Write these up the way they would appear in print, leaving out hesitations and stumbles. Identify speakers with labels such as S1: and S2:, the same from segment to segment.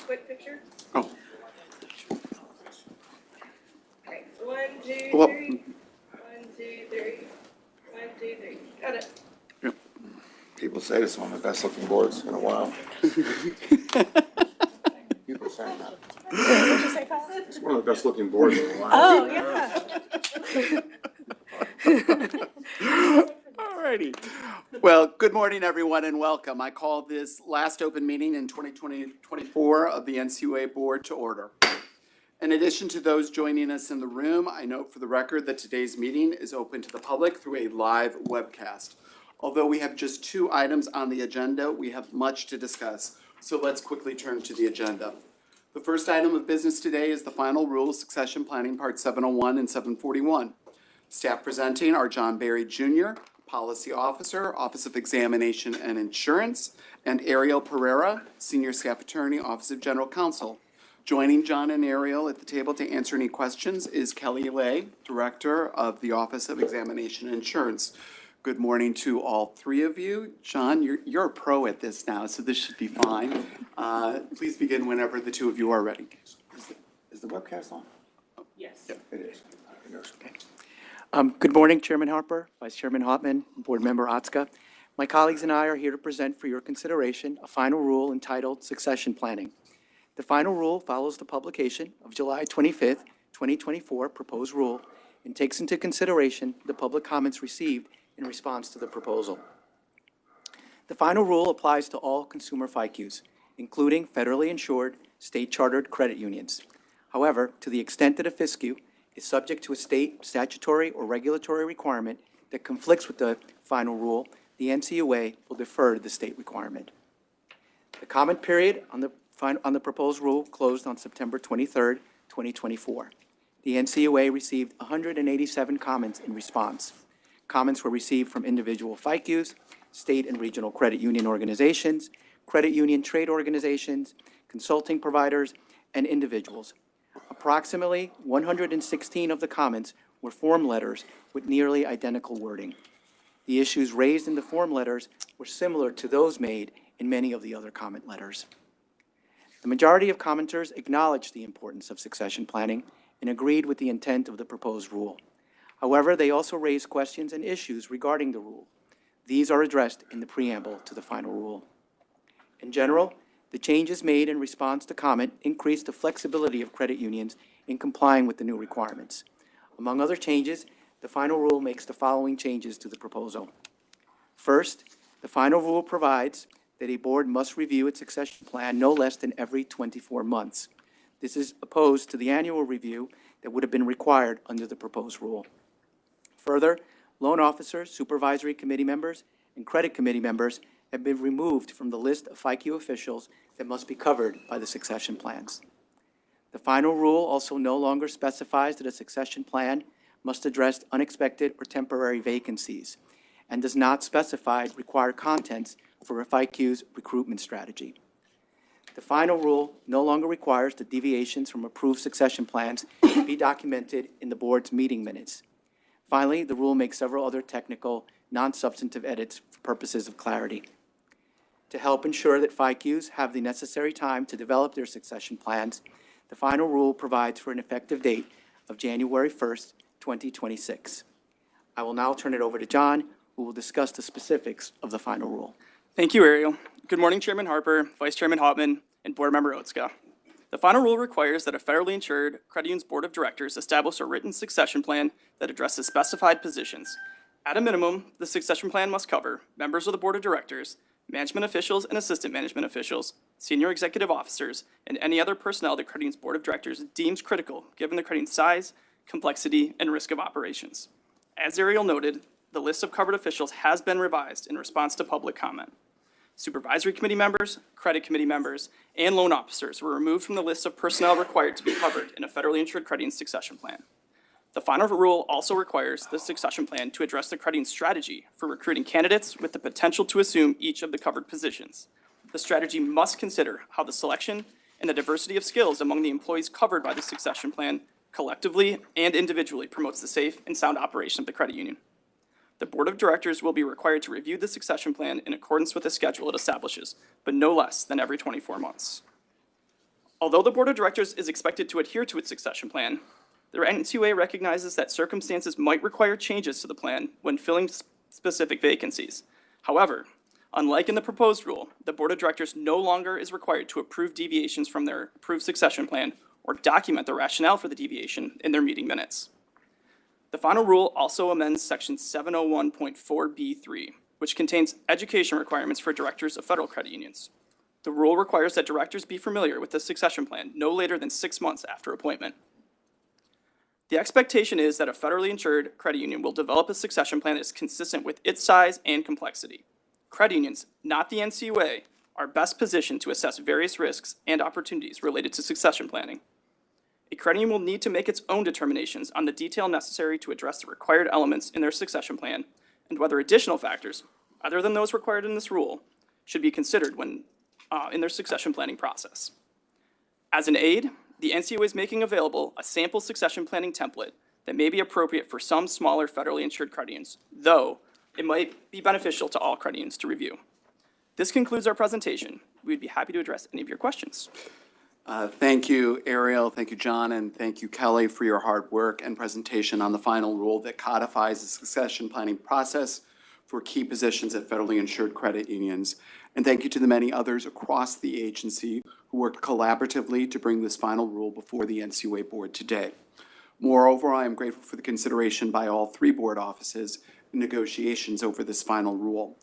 S1: quick picture?
S2: Oh.
S1: Alright, 1, 2,
S2: Well,
S1: 3. 1, 2, 3. 1, 2, 3. Got it.
S2: Yep.
S3: People say it's one of the best looking boards in a while. People saying that.
S1: What'd you say, Kyle?
S3: It's one of the best looking boards in a while.
S1: Oh, yeah.
S2: Alrighty. Well, good morning, everyone, and welcome. I call this last open meeting in 2024 of the NCUA Board to order. In addition to those joining us in the room, I note for the record that today's meeting is open to the public through a live webcast. Although we have just 2 items on the agenda, we have much to discuss, so let's quickly turn to the agenda. The first item of business today is the final rule succession planning, Part 701 and 741. Staff presenting are John Berry Jr., Policy Officer, Office of Examination and Insurance, and Ariel Pereira, Senior Staff Attorney, Office of General Counsel. Joining John and Ariel at the table to answer any questions is Kelly Lay, Director of the Office of Examination and Insurance. Good morning to all 3 of you. John, you're a pro at this now, so this should be fine. Please begin whenever the 2 of you are ready.
S3: Is the webcast on?
S1: Yes.
S3: Yeah, it is.
S2: Okay.
S4: Good morning, Chairman Harper, Vice Chairman Hopman, and Board Member Otska. My colleagues and I are here to present for your consideration a final rule entitled Succession Planning. The final rule follows the publication of July 25th, 2024 proposed rule and takes into consideration the public comments received in response to the proposal. The final rule applies to all consumer FICUs, including federally insured, state-chartered credit unions. However, to the extent that a FISCU is subject to a state statutory or regulatory requirement that conflicts with the final rule, the NCUA will defer to the state requirement. The comment period on the proposed rule closed on September 23rd, 2024. The NCUA received 187 comments in response. Comments were received from individual FICUs, state and regional credit union organizations, credit union trade organizations, consulting providers, and individuals. Approximately 116 of the comments were form letters with nearly identical wording. The issues raised in the form letters were similar to those made in many of the other comment letters. The majority of commenters acknowledged the importance of succession planning and agreed with the intent of the proposed rule. However, they also raised questions and issues regarding the rule. These are addressed in the preamble to the final rule. In general, the changes made in response to comment increased the flexibility of credit unions in complying with the new requirements. Among other changes, the final rule makes the following changes to the proposal. First, the final rule provides that a board must review its succession plan no less than every 24 months. This is opposed to the annual review that would have been required under the proposed rule. Further, loan officers, supervisory committee members, and credit committee members have been removed from the list of FICU officials that must be covered by the succession plans. The final rule also no longer specifies that a succession plan must address unexpected or temporary vacancies and does not specify required contents for a FICU's recruitment strategy. The final rule no longer requires that deviations from approved succession plans be documented in the board's meeting minutes. Finally, the rule makes several other technical, non-substantive edits for purposes of clarity. To help ensure that FICUs have the necessary time to develop their succession plans, the final rule provides for an effective date of January 1st, 2026. I will now turn it over to John, who will discuss the specifics of the final rule.
S5: Thank you, Ariel. Good morning, Chairman Harper, Vice Chairman Hopman, and Board Member Otska. The final rule requires that a federally insured credit union's board of directors establish a written succession plan that addresses specified positions. At a minimum, the succession plan must cover members of the board of directors, management officials and assistant management officials, senior executive officers, and any other personnel the credit union's board of directors deems critical given the credit union's size, complexity, and risk of operations. As Ariel noted, the list of covered officials has been revised in response to public comment. Supervisory committee members, credit committee members, and loan officers were removed from the list of personnel required to be covered in a federally insured credit union succession plan. The final rule also requires the succession plan to address the credit union strategy for recruiting candidates with the potential to assume each of the covered positions. The strategy must consider how the selection and the diversity of skills among the employees covered by the succession plan collectively and individually promotes the safe and sound operation of the credit union. The board of directors will be required to review the succession plan in accordance with the schedule it establishes, but no less than every 24 months. Although the Board of Directors is expected to adhere to its succession plan, the NCUA recognizes that circumstances might require changes to the plan when filling specific vacancies. However, unlike in the proposed rule, the Board of Directors no longer is required to approve deviations from their approved succession plan or document the rationale for the deviation in their meeting minutes. The final rule also amends Section 701.4B3, which contains education requirements for directors of federal credit unions. The rule requires that directors be familiar with the succession plan no later than 6 months after appointment. The expectation is that a federally insured credit union will develop a succession plan that is consistent with its size and complexity. Credit unions, not the NCUA, are best positioned to assess various risks and opportunities related to succession planning. A credit union will need to make its own determinations on the detail necessary to address the required elements in their succession plan and whether additional factors, other than those required in this rule, should be considered when in their succession planning process. As an aid, the NCUA is making available a sample succession planning template that may be appropriate for some smaller federally insured credit unions, though it might be beneficial to all credit unions to review. This concludes our presentation. We'd be happy to address any of your questions.
S2: Thank you, Ariel. Thank you, John, and thank you, Kelly, for your hard work and presentation on the final rule that codifies the succession planning process for key positions at federally insured credit unions. And thank you to the many others across the agency who worked collaboratively to bring this final rule before the NCUA board today. Moreover, I am grateful for the consideration by all 3 board offices in negotiations over this final rule.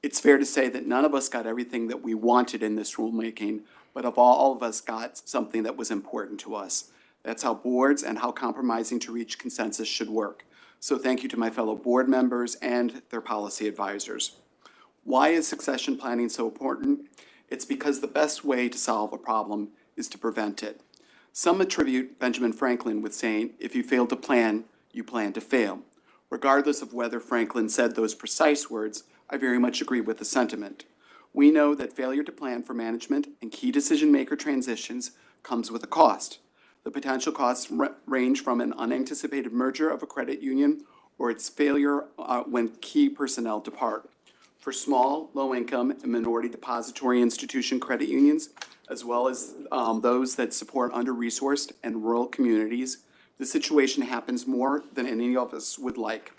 S2: It's fair to say that none of us got everything that we wanted in this rulemaking, but all of us got something that was important to us. That's how boards and how compromising to reach consensus should work. So thank you to my fellow board members and their policy advisors. Why is succession planning so important? It's because the best way to solve a problem is to prevent it. Some attribute Benjamin Franklin with saying, if you fail to plan, you plan to fail. Regardless of whether Franklin said those precise words, I very much agree with the sentiment. We know that failure to plan for management and key decision-maker transitions comes with a cost. The potential costs range from an unanticipated merger of a credit union or its failure when key personnel depart. For small, low-income, and minority depository institution credit unions, as well as those that support under-resourced and rural communities, the situation happens more than any of us would like.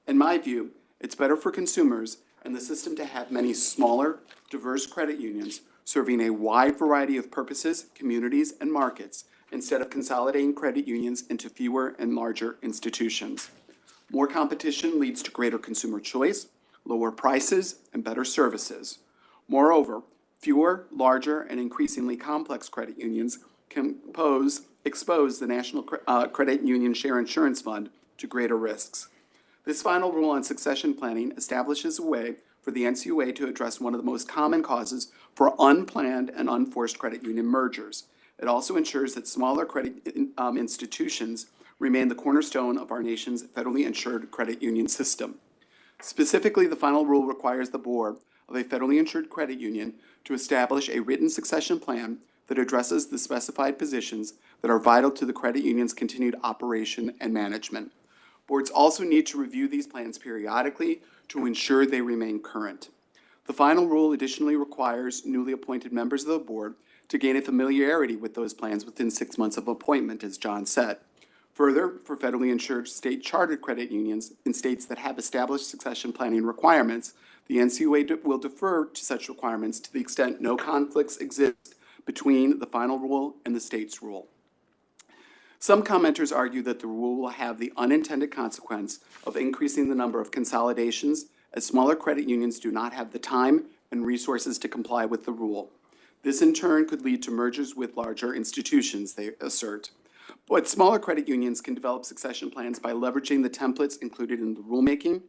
S2: In my view, it's better for consumers and the system to have many smaller, diverse credit unions serving a wide variety of purposes, communities, and markets, instead of consolidating credit unions into fewer and larger institutions. More competition leads to greater consumer choice, lower prices, and better services. Moreover, fewer, larger, and increasingly complex credit unions can expose the National Credit Union Share Insurance Fund to greater risks. This final rule on succession planning establishes a way for the NCUA to address one of the most common causes for unplanned and unforced credit union mergers. It also ensures that smaller credit institutions remain the cornerstone of our nation's federally insured credit union system. Specifically, the final rule requires the board of a federally insured credit union to establish a written succession plan that addresses the specified positions that are vital to the credit union's continued operation and management. Boards also need to review these plans periodically to ensure they remain current. The final rule additionally requires newly appointed members of the board to gain a familiarity with those plans within 6 months of appointment, as John said. Further, for federally insured state-chartered credit unions in states that have established succession planning requirements, the NCUA will defer to such requirements to the extent no conflicts exist between the final rule and the state's rule. Some commenters argue that the rule will have the unintended consequence of increasing the number of consolidations, as smaller credit unions do not have the time and resources to comply with the rule. This in turn could lead to mergers with larger institutions, they assert. But smaller credit unions can develop succession plans by leveraging the templates included in the rulemaking,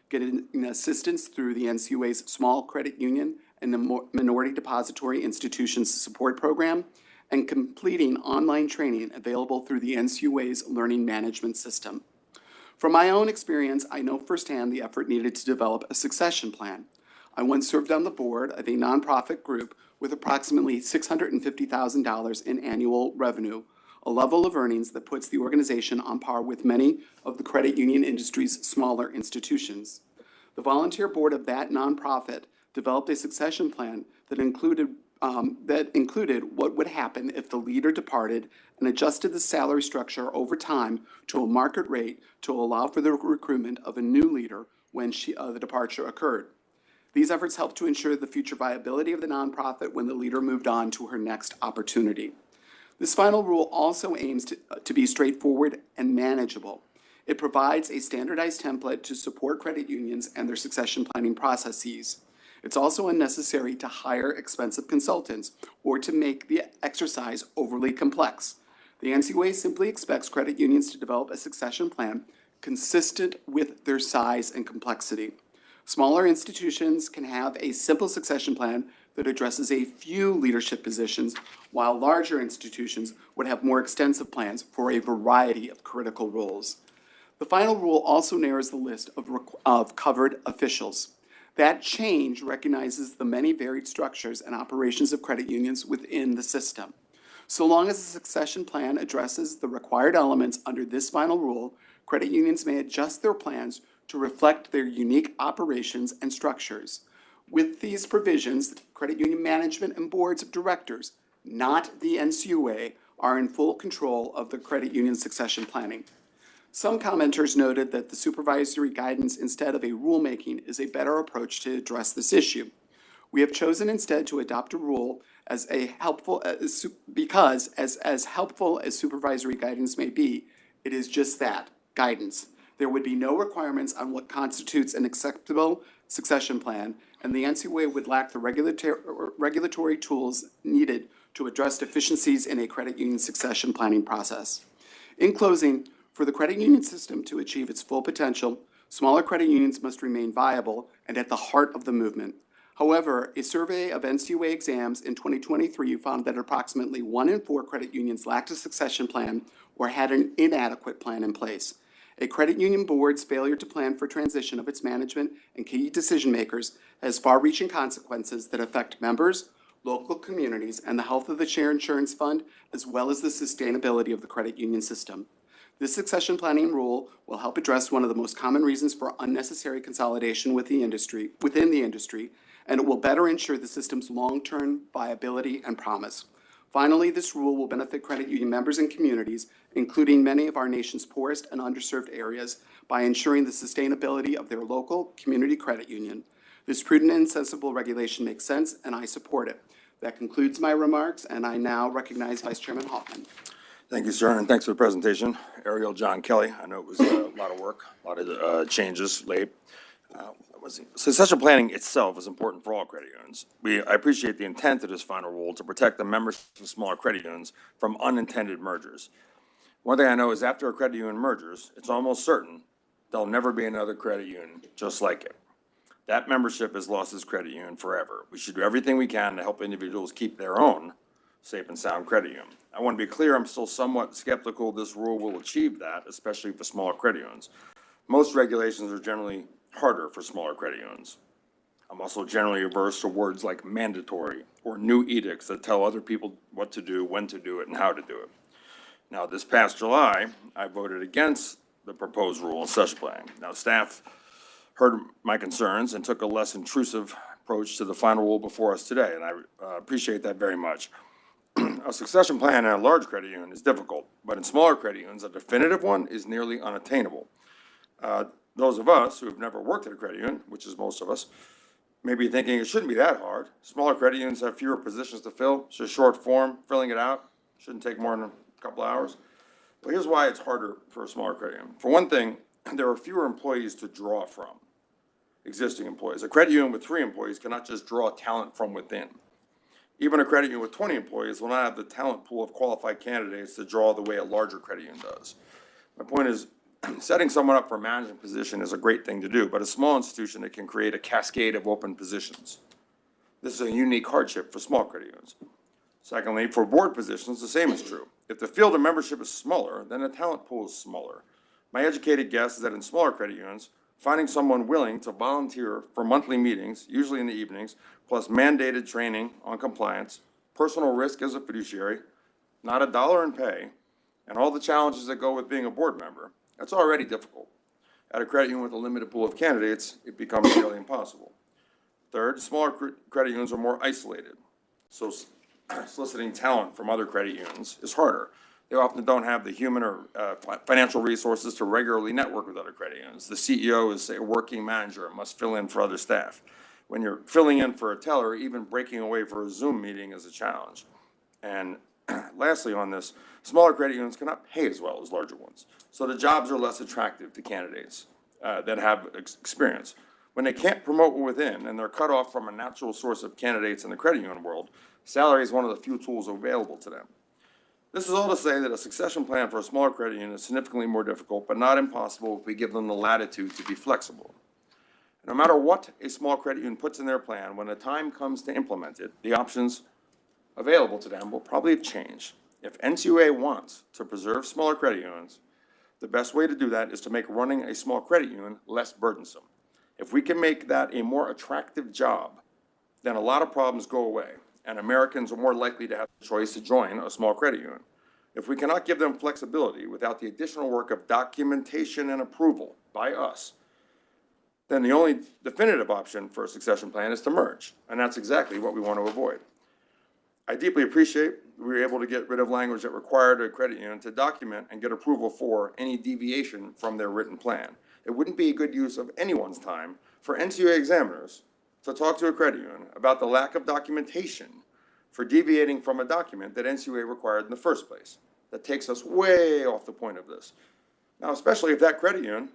S2: getting assistance through the NCUA's Small Credit Union and the Minority Depository Institutions Support Program, and completing online training available through the NCUA's Learning Management System. From my own experience, I know firsthand the effort needed to develop a succession plan. I once served on the board of a nonprofit group with approximately $650,000 in annual revenue, a level of earnings that puts the organization on par with many of the credit union industry's smaller institutions. The volunteer board of that nonprofit developed a succession plan that included that included what would happen if the leader departed and adjusted the salary structure over time to a market rate to allow for the recruitment of a new leader when the departure occurred. These efforts helped to ensure the future viability of the nonprofit when the leader moved on to her next opportunity. This final rule also aims to be straightforward and manageable. It provides a standardized template to support credit unions and their succession planning processes. It's also unnecessary to hire expensive consultants or to make the exercise overly complex. The NCUA simply expects credit unions to develop a succession plan consistent with their size and complexity. Smaller institutions can have a simple succession plan that addresses a few leadership positions, while larger institutions would have more extensive plans for a variety of critical roles. The final rule also narrows the list of covered officials. That change recognizes the many varied structures and operations of credit unions within the system. So long as the succession plan addresses the required elements under this final rule, credit unions may adjust their plans to reflect their unique operations and structures. With these provisions, credit union management and boards of directors, not the NCUA, are in full control of the credit union succession planning. Some commenters noted that the supervisory guidance instead of a rulemaking is a better approach to address this issue. We have chosen instead to adopt a rule because as helpful as supervisory guidance may be, it is just that, guidance. There would be no requirements on what constitutes an acceptable succession plan, and the NCUA would lack the regulatory tools needed to address deficiencies in a credit union succession planning process. In closing, for the credit union system to achieve its full potential, smaller credit unions must remain viable and at the heart of the movement. However, a survey of NCUA exams in 2023 found that approximately 1 in 4 credit unions lacked a succession plan or had an inadequate plan in place. A credit union board's failure to plan for transition of its management and key decision makers has far-reaching consequences that affect members, local communities, and the health of the share insurance fund, as well as the sustainability of the credit union system. This succession planning rule will help address one of the most common reasons for unnecessary consolidation within the industry, and it will better ensure the system's long-term viability and promise. Finally, this rule will benefit credit union members and communities, including many of our nation's poorest and underserved areas, by ensuring the sustainability of their local community credit union. This prudent and sensible regulation makes sense, and I support it. That concludes my remarks, and I now recognize Vice Chairman Hoffman.
S3: Thank you, sir, and thanks for the presentation. Ariel John Kelly, I know it was a lot of work, a lot of changes late. Succession planning itself is important for all credit unions. I appreciate the intent of this final rule to protect the members of smaller credit unions from unintended mergers. One thing I know is after a credit union mergers, it's almost certain there'll never be another credit union just like it. That membership has lost its credit union forever. We should do everything we can to help individuals keep their own safe and sound credit union. I want to be clear, I'm still somewhat skeptical this rule will achieve that, especially for smaller credit unions. Most regulations are generally harder for smaller credit unions. I'm also generally averse to words like mandatory or new edicts that tell other people what to do, when to do it, and how to do it. Now, this past July, I voted against the proposed rule on succession planning. Now, staff heard my concerns and took a less intrusive approach to the final rule before us today, and I appreciate that very much. A succession plan in a large credit union is difficult, but in smaller credit unions, a definitive one is nearly unattainable. Those of us who have never worked at a credit union, which is most of us, may be thinking it shouldn't be that hard. Smaller credit unions have fewer positions to fill. It's a short form. Filling it out shouldn't take more than a couple hours. But here's why it's harder for a smaller credit union. For one thing, there are fewer employees to draw from, existing employees. A credit union with 3 employees cannot just draw talent from within. Even a credit union with 20 employees will not have the talent pool of qualified candidates to draw the way a larger credit union does. My point is, setting someone up for a management position is a great thing to do, but a small institution, it can create a cascade of open positions. This is a unique hardship for small credit unions. Secondly, for board positions, the same is true. If the field of membership is smaller, then the talent pool is smaller. My educated guess is that in smaller credit unions, finding someone willing to volunteer for monthly meetings, usually in the evenings, plus mandated training on compliance, personal risk as a fiduciary, not a dollar in pay, and all the challenges that go with being a board member, that's already difficult. At a credit union with a limited pool of candidates, it becomes nearly impossible. Third, smaller credit unions are more isolated. So soliciting talent from other credit unions is harder. They often don't have the human or financial resources to regularly network with other credit unions. The CEO is, say, a working manager and must fill in for other staff. When you're filling in for a teller, even breaking away for a Zoom meeting is a challenge. And lastly on this, smaller credit unions cannot pay as well as larger ones. So the jobs are less attractive to candidates that have experience. When they can't promote within and they're cut off from a natural source of candidates in the credit union world, salary is one of the few tools available to them. This is all to say that a succession plan for a smaller credit union is significantly more difficult, but not impossible if we give them the latitude to be flexible. No matter what a small credit union puts in their plan, when the time comes to implement it, the options available to them will probably have changed. If NCUA wants to preserve smaller credit unions, the best way to do that is to make running a small credit union less burdensome. If we can make that a more attractive job, then a lot of problems go away, and Americans are more likely to have the choice to join a small credit union. If we cannot give them flexibility without the additional work of documentation and approval by us, then the only definitive option for a succession plan is to merge, and that's exactly what we want to avoid. I deeply appreciate we were able to get rid of language that required a credit union to document and get approval for any deviation from their written plan. It wouldn't be a good use of anyone's time for NCUA examiners to talk to a credit union about the lack of documentation for deviating from a document that NCUA required in the first place. That takes us way off the point of this. Now, especially if that credit union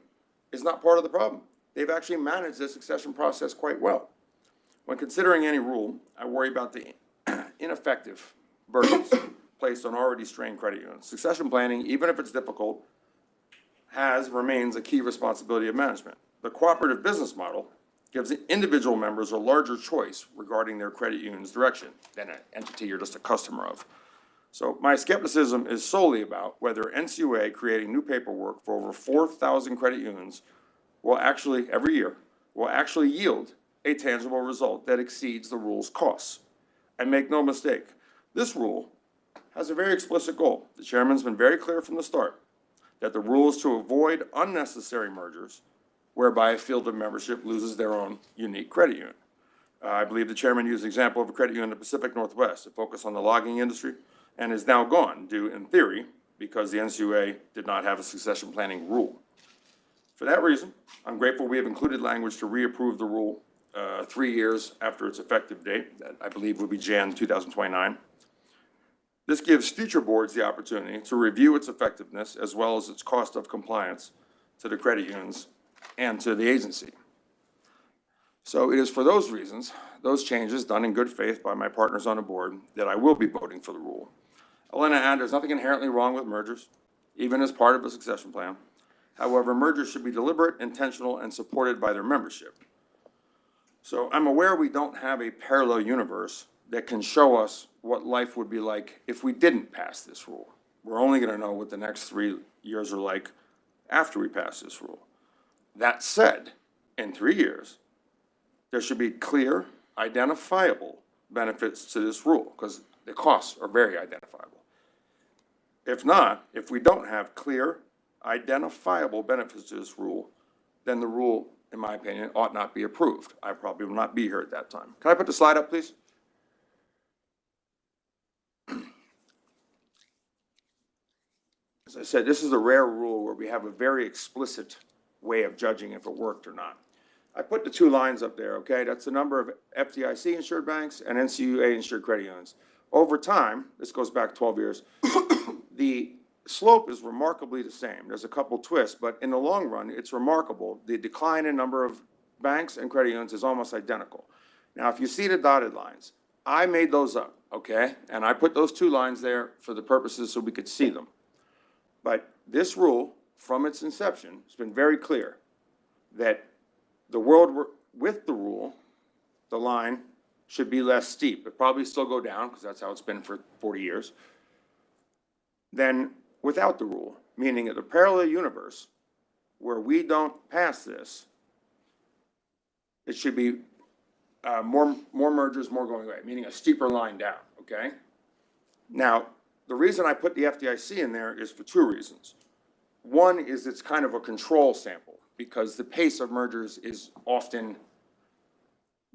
S3: is not part of the problem. They've actually managed the succession process quite well. When considering any rule, I worry about the ineffective burdens placed on already strained credit unions. Succession planning, even if it's difficult, remains a key responsibility of management. The cooperative business model gives the individual members a larger choice regarding their credit union's direction than an entity you're just a customer of. So my skepticism is solely about whether NCUA creating new paperwork for over 4,000 credit unions will actually, every year, will actually yield a tangible result that exceeds the rule's costs. And make no mistake, this rule has a very explicit goal. The chairman's been very clear from the start that the rule is to avoid unnecessary mergers whereby a field of membership loses their own unique credit union. I believe the chairman used the example of a credit union in the Pacific Northwest to focus on the logging industry and is now gone due, in theory, because the NCUA did not have a succession planning rule. For that reason, I'm grateful we have included language to reapprove the rule 3 years after its effective date, that I believe will be Jan 2029. This gives future boards the opportunity to review its effectiveness as well as its cost of compliance to the credit unions and to the agency. So it is for those reasons, those changes done in good faith by my partners on the board, that I will be voting for the rule. I want to add, there's nothing inherently wrong with mergers, even as part of a succession plan. However, mergers should be deliberate, intentional, and supported by their membership. So I'm aware we don't have a parallel universe that can show us what life would be like if we didn't pass this rule. We're only going to know what the next 3 years are like after we pass this rule. That said, in 3 years, there should be clear, identifiable benefits to this rule, because the costs are very identifiable. If not, if we don't have clear, identifiable benefits to this rule, then the rule, in my opinion, ought not be approved. I probably will not be here at that time. Can I put the slide up, please? As I said, this is a rare rule where we have a very explicit way of judging if it worked or not. I put the 2 lines up there, okay? That's the number of FDIC-insured banks and NCUA-insured credit unions. Over time, this goes back 12 years, the slope is remarkably the same. There's a couple twists, but in the long run, it's remarkable. The decline in number of banks and credit unions is almost identical. Now, if you see the dotted lines, I made those up, okay? And I put those 2 lines there for the purposes so we could see them. But this rule, from its inception, has been very clear that the world with the rule, the line should be less steep. It probably still go down, because that's how it's been for 40 years, than without the rule, meaning that the parallel universe where we don't pass this, it should be more mergers, more going away, meaning a steeper line down, okay? Now, the reason I put the FDIC in there is for 2 reasons. One is it's kind of a control sample, because the pace of mergers is often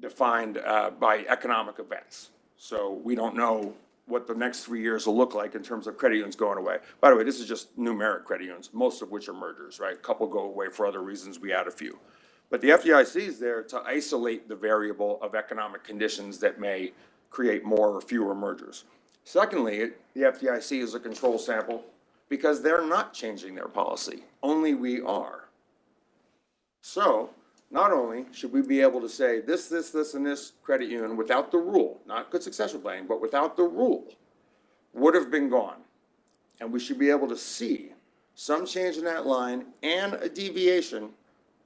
S3: defined by economic events. So we don't know what the next 3 years will look like in terms of credit unions going away. By the way, this is just numeric credit unions, most of which are mergers, right? A couple go away for other reasons, we add a few. But the FDIC is there to isolate the variable of economic conditions that may create more or fewer mergers. Secondly, the FDIC is a control sample because they're not changing their policy, only we are. So not only should we be able to say this, and this credit union without the rule, not good succession planning, but without the rule, would have been gone. And we should be able to see some change in that line and a deviation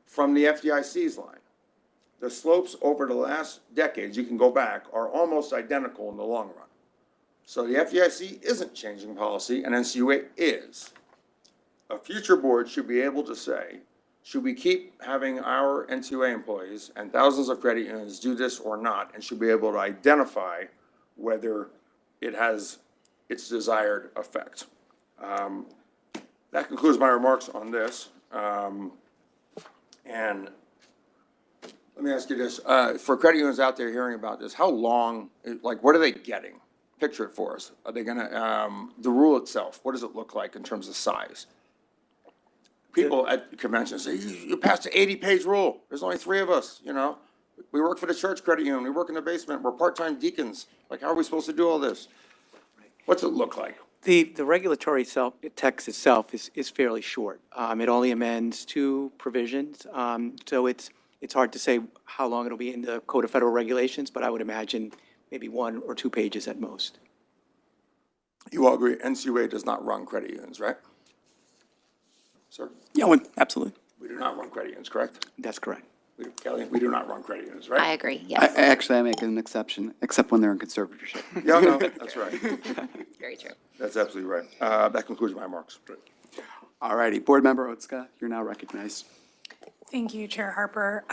S3: from the FDIC's line. The slopes over the last decades, you can go back, are almost identical in the long run. So the FDIC isn't changing policy and NCUA is. A future board should be able to say, should we keep having our NCUA employees and thousands of credit unions do this or not, and should be able to identify whether it has its desired effect. That concludes my remarks on this. And let me ask you this, for credit unions out there hearing about this, how long, like, what are they getting? Picture it for us. Are they gonna, the rule itself, what does it look like in terms of size? People at conventions say, you passed an 80-page rule. There's only 3 of us, you know? We work for the church credit union. We work in the basement. We're part-time deacons. Like, how are we supposed to do all this? What's it look like?
S4: The regulatory text itself is fairly short. It only amends 2 provisions, so it's hard to say how long it'll be in the Code of Federal Regulations, but I would imagine maybe 1 or 2 pages at most.
S3: You all agree NCUA does not run credit unions, right? Sir?
S5: Yeah, absolutely.
S3: We do not run credit unions, correct?
S4: That's correct.
S3: Kelly, we do not run credit unions, right?
S6: I agree, yes.
S7: Actually, I make an exception, except when they're in conservatorship.
S3: Yeah, no, that's right.
S6: Very true.
S3: That's absolutely right. That concludes my remarks.
S2: All righty, Board Member Otska, you're now recognized.
S1: Thank you, Chair Harper.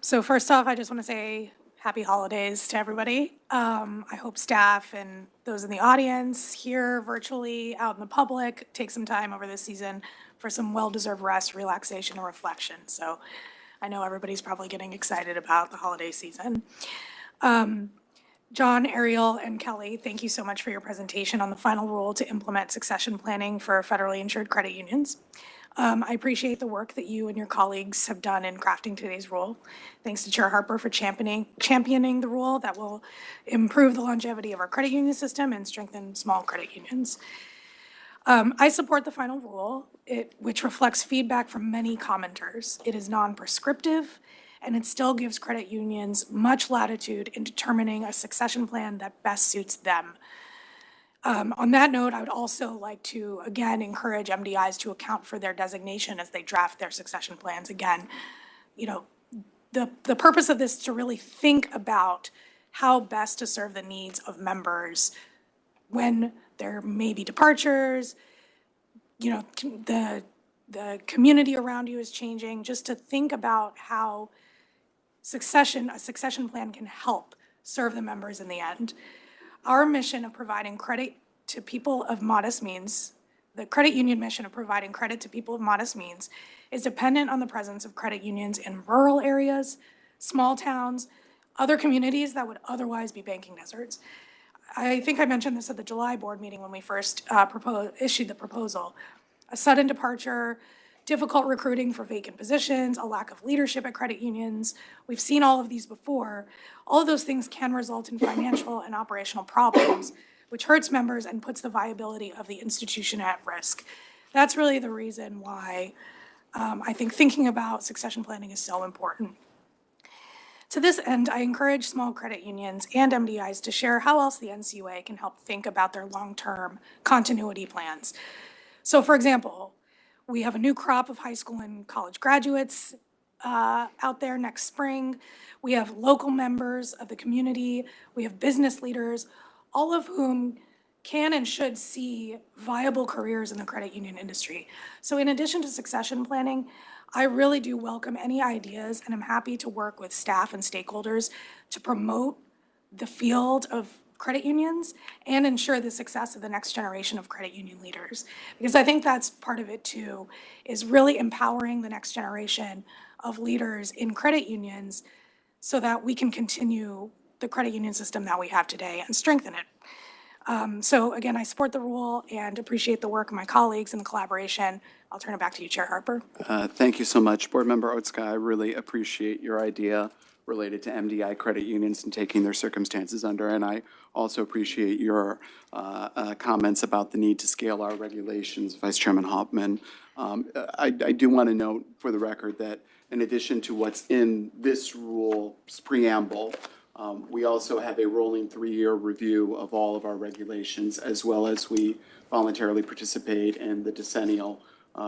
S1: So first off, I just want to say happy holidays to everybody. I hope staff and those in the audience here virtually, out in the public, take some time over this season for some well-deserved rest, relaxation, and reflection. So I know everybody's probably getting excited about the holiday season. John, Ariel, and Kelly, thank you so much for your presentation on the final rule to implement succession planning for federally insured credit unions. I appreciate the work that you and your colleagues have done in crafting today's rule. Thanks to Chair Harper for championing the rule that will improve the longevity of our credit union system and strengthen small credit unions. I support the final rule, which reflects feedback from many commenters. It is non-prescriptive, and it still gives credit unions much latitude in determining a succession plan that best suits them. On that note, I would also like to, again, encourage MDIs to account for their designation as they draft their succession plans. Again, you know, the purpose of this is to really think about how best to serve the needs of members when there may be departures, you know, the community around you is changing, just to think about how a succession plan can help serve the members in the end. Our mission of providing credit to people of modest means, the credit union mission of providing credit to people of modest means, is dependent on the presence of credit unions in rural areas, small towns, other communities that would otherwise be banking deserts. I think I mentioned this at the July board meeting when we first issued the proposal. A sudden departure, difficult recruiting for vacant positions, a lack of leadership at credit unions. We've seen all of these before. All of those things can result in financial and operational problems, which hurts members and puts the viability of the institution at risk. That's really the reason why I think thinking about succession planning is so important. To this end, I encourage small credit unions and MDIs to share how else the NCUA can help think about their long-term continuity plans. So for example, we have a new crop of high school and college graduates out there next spring. We have local members of the community. We have business leaders, all of whom can and should see viable careers in the credit union industry. So in addition to succession planning, I really do welcome any ideas, and I'm happy to work with staff and stakeholders to promote the field of credit unions and ensure the success of the next generation of credit union leaders. Because I think that's part of it too, is really empowering the next generation of leaders in credit unions so that we can continue the credit union system that we have today and strengthen it. So again, I support the rule and appreciate the work of my colleagues and the collaboration. I'll turn it back to you, Chair Harper.
S2: Thank you so much, Board Member Otska. I really appreciate your idea related to MDI credit unions and taking their circumstances under, and I also appreciate your comments about the need to scale our regulations, Vice Chairman Hoffman. I do want to note for the record that in addition to what's in this rule's preamble, we also have a rolling 3-year review of all of our regulations, as well as we voluntarily participate in the decennial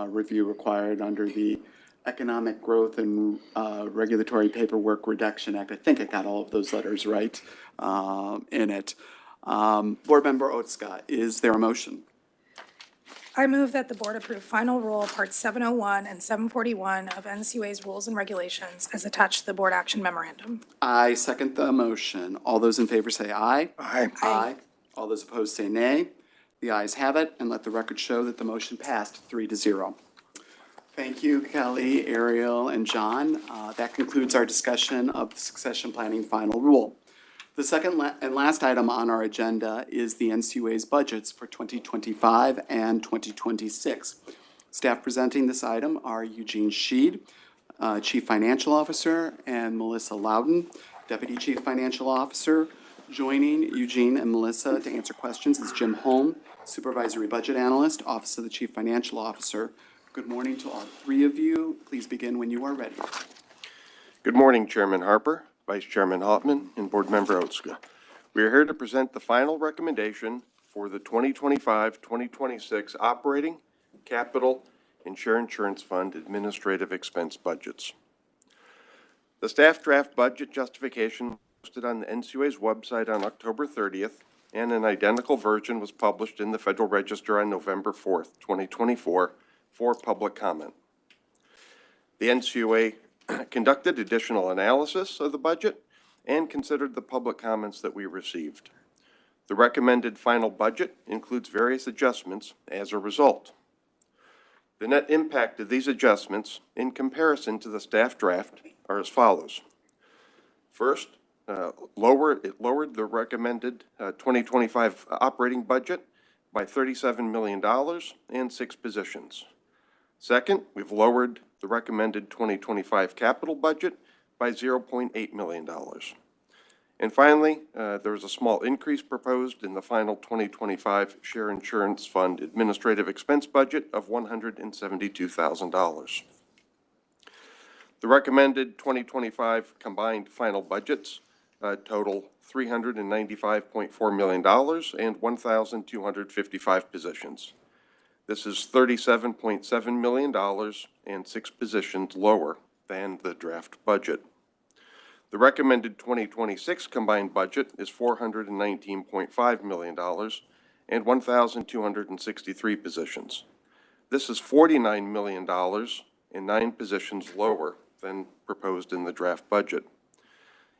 S2: review required under the Economic Growth and Regulatory Paperwork Reduction Act. I think I got all of those letters right in it. Board Member Otska, is there a motion?
S1: I move that the board approve final rule, Parts 701 and 741 of NCUA's rules and regulations as attached to the board action memorandum.
S2: I second the motion. All those in favor say aye.
S3: Aye.
S2: Aye. All those opposed say nay. The ayes have it, and let the record show that the motion passed 3-0. Thank you, Kelly, Ariel, and John. That concludes our discussion of the succession planning final rule. The second and last item on our agenda is the NCUA's budgets for 2025 and 2026. Staff presenting this item are Eugene Sheed, Chief Financial Officer, and Melissa Loudon, Deputy Chief Financial Officer. Joining Eugene and Melissa to answer questions is Jim Holm, Supervisory Budget Analyst, Office of the Chief Financial Officer. Good morning to all three of you. Please begin when you are ready.
S6: Good morning, Chairman Harper, Vice Chairman Hoffman, and Board Member Otska. We are here to present the final recommendation for the 2025-2026 operating, capital, and share insurance fund administrative expense budgets. The staff draft budget justification posted on the NCUA's website on October 30th, and an identical version was published in the Federal Register on November 4th, 2024, for public comment. The NCUA conducted additional analysis of the budget and considered the public comments that we received. The recommended final budget includes various adjustments as a result. The net impact of these adjustments in comparison to the staff draft are as follows. First, it lowered the recommended 2025 operating budget by $37 million and 6 positions. Second, we've lowered the recommended 2025 capital budget by $0.8 million. And finally, there was a small increase proposed in the final 2025 Share Insurance Fund administrative expense budget of $172,000. The recommended 2025 combined final budgets total $395.4 million and 1,255 positions. This is $37.7 million and 6 positions lower than the draft budget. The recommended 2026 combined budget is $419.5 million and 1,263 positions. This is $49 million and 9 positions lower than proposed in the draft budget.